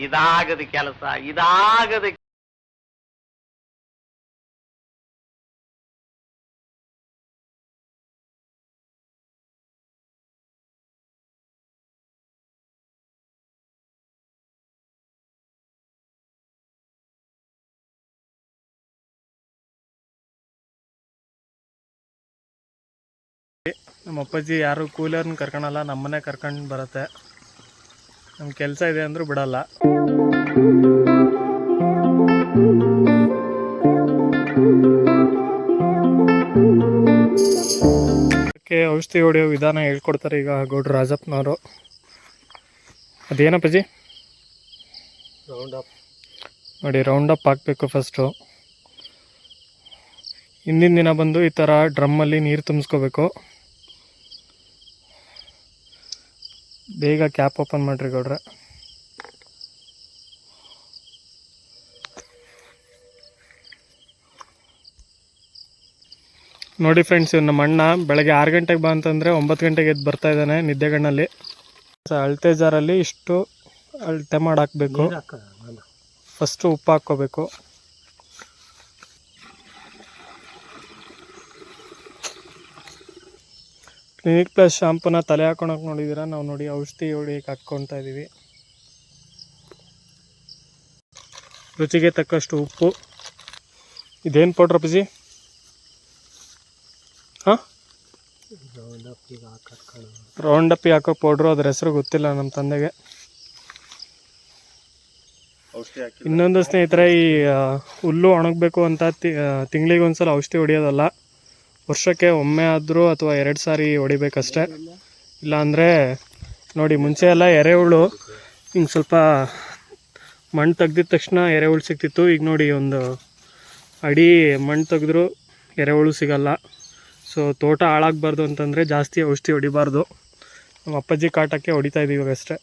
ಇದಾಗದ ಕೆಲಸ ಇದಾಗದ ನಮ್ಮ ಅಪ್ಪಾಜಿ ಯಾರು ಕೂಲರ್ನ ಕರ್ಕೊಳಲ್ಲ, ನಮ್ಮನೆ ಕರ್ಕೊಂಡು ಬರುತ್ತೆ. ನಮ್ಮ ಕೆಲಸ ಇದೆ ಅಂದರೂ ಬಿಡಲ್ಲ. ಅದಕ್ಕೆ ಔಷಧಿ ಹೊಡೆಯೋ ವಿಧಾನ ಹೇಳ್ಕೊಡ್ತಾರೆ ಈಗ ಗೌಡ್ರು ರಾಜಪ್ಪನವರು. ಅದೇನಪ್ಪಾಜಿ? ರೌಂಡಪ್ ನೋಡಿ, ರೌಂಡಪ್ ಹಾಕಬೇಕು ಫಸ್ಟು. ಹಿಂದಿನ ದಿನ ಬಂದು ಈ ಥರ ಡ್ರಮ್ಮಲ್ಲಿ ನೀರು ತುಂಬಿಸ್ಕೋಬೇಕು. ಬೇಗ ಕ್ಯಾಪ್ ಓಪನ್ ಮಾಡಿರಿ ಗೌಡ್ರೆ. ನೋಡಿ ಫ್ರೆಂಡ್ಸ್, ನಮ್ಮ ಅಣ್ಣ ಬೆಳಗ್ಗೆ 6 ಗಂಟೆಗೆ ಬಾ ಅಂತಂದರೆ 9 ಗಂಟೆಗೆ ಎದ್ದು ಬರ್ತಾ ಇದ್ದಾನೆ ನಿದ್ದೆಗಣ್ಣಲ್ಲಿ. ಅಳತೆ ಜಾರಲ್ಲಿ ಇಷ್ಟು ಅಳತೆ ಮಾಡಿ ಹಾಕಬೇಕು. ಫಸ್ಟು ಉಪ್ಪು ಹಾಕ್ಕೋಬೇಕು. ಕ್ಲಿನಿಕ್ ಪ್ಲಸ್ ಶಾಂಪೂನ ತಲೆ ಹಾಕೊಳಕ್ಕೆ ನೋಡಿದ್ದೀರಾ, ನಾವು ನೋಡಿ ಔಷಧಿ ಹೊಡಿಯಕ್ಕೆ ಹಾಕ್ಕೊಳ್ತಾ ಇದ್ದೀವಿ. ರುಚಿಗೆ ತಕ್ಕಷ್ಟು ಉಪ್ಪು. ಇದೇನು ಪೌಡ್ರ್ ಅಪ್ಪಾಜಿ? ಹಾಂ, ರೌಂಡಪ್ಪಿಗೆ ಹಾಕೋ ಪೌಡ್ರು, ಅದ್ರ ಹೆಸರು ಗೊತ್ತಿಲ್ಲ ನಮ್ಮ ತಂದೆಗೆ. ಇನ್ನೊಂದು ಸ್ನೇಹಿತರೆ, ಈ ಹುಲ್ಲು ಒಣಗಬೇಕು ಅಂತ ತಿಂಗಳಿಗೆ ಒಂದ್ಸಲ ಔಷಧಿ ಹೊಡಿಯೋದಲ್ಲ, ವರ್ಷಕ್ಕೆ ಒಮ್ಮೆ ಆದರೂ ಅಥವಾ 2 ಸಾರಿ ಹೊಡಿಬೇಕಷ್ಟೆ. ಇಲ್ಲಾಂದರೆ ನೋಡಿ, ಮುಂಚೆ ಎಲ್ಲ ಎರೆಹುಳು ಹಿಂಗೆ ಸ್ವಲ್ಪ ಮಣ್ಣು ತೆಗ್ದಿದ ತಕ್ಷಣ ಎರೆಹುಳು ಸಿಗ್ತಿತ್ತು. ಈಗ ನೋಡಿ, ಒಂದು ಅಡಿ ಮಣ್ಣು ತೆಗೆದ್ರೂ ಎರೆಹುಳು ಸಿಗಲ್ಲ. ಸೊ ತೋಟ ಹಾಳಾಗಬಾರ್ದು ಅಂತಂದರೆ ಜಾಸ್ತಿ ಔಷಧಿ ಹೊಡಿಬಾರ್ದು. ನಮ್ಮ ಅಪ್ಪಾಜಿ ಕಾಟಕ್ಕೆ ಹೊಡಿತಾ ಇದ್ದೀವಿ ಇವಾಗಷ್ಟೇ.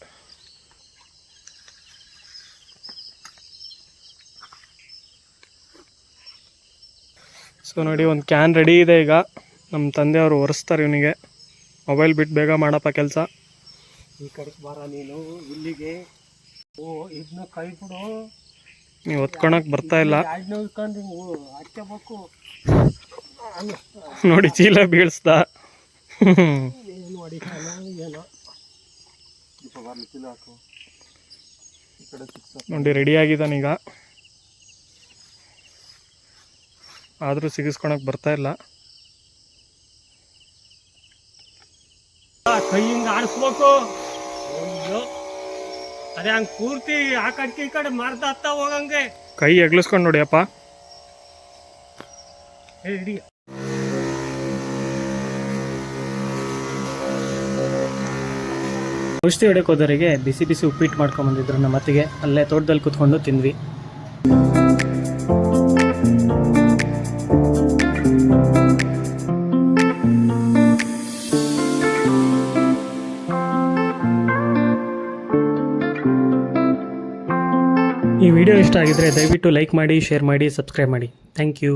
ಸೊ ನೋಡಿ, ಒಂದು ಕ್ಯಾನ್ ರೆಡಿ ಇದೆ. ಈಗ ನಮ್ಮ ತಂದೆಯವರು ಒರೆಸ್ತಾರೆ ಇವನಿಗೆ. ಮೊಬೈಲ್ ಬಿಟ್ಟು ಬೇಗ ಮಾಡಪ್ಪ ಕೆಲಸ. ಈ ಕಡೆಗೆ ಬಾರ ನೀನು ಇಲ್ಲಿಗೆ. ಓ, ಇದನ್ನ ಕೈ ಬಿಡು, ನೀವು ಹೊತ್ಕೊಳಕ್ಕೆ ಬರ್ತಾ ಇಲ್ಲ ನೋಡಿ, ಚೀಲ ಬೀಳಿಸ್ದ. ನೋಡಿ, ರೆಡಿ ಆಗಿದ್ದಾನೀಗ. ಆದರೂ ಸಿಗಿಸ್ಕೊಳಕ್ಕೆ ಬರ್ತಾ ಇಲ್ಲ. ಕೈಯಿಂದ ಆಡಿಸ್ಬೇಕು. ಅದೇ ಹಂಗೆ ಪೂರ್ತಿ ಆ ಕಡೆಗೆ ಈ ಕಡೆ ಮಾರ್ದ ಹತ್ತ ಹೋಗಂಗೆ ಕೈ ಎಗ್ಲಿಸ್ಕೊಂಡು ನೋಡಿಯಪ್ಪ. ಹಿಡಿ. ಔಷಧಿ ಹೊಡೆಯಕ್ಕೆ ಹೋದವರಿಗೆ ಬಿಸಿ ಬಿಸಿ ಉಪ್ಪಿಟ್ಟು ಮಾಡ್ಕೊಂಬಂದಿದ್ರು ನಮ್ಮ ಅತ್ತಿಗೆ. ಅಲ್ಲೇ ತೋಟದಲ್ಲಿ ಕೂತ್ಕೊಂಡು ತಿಂದ್ವಿ. ಈ ವಿಡಿಯೋ ಇಷ್ಟ ಆಗಿದ್ರೆ ದಯವಿಟ್ಟು ಲೈಕ್ ಮಾಡಿ, ಶೇರ್ ಮಾಡಿ, ಸಬ್ಸ್ಕ್ರೈಬ್ ಮಾಡಿ. Thank you.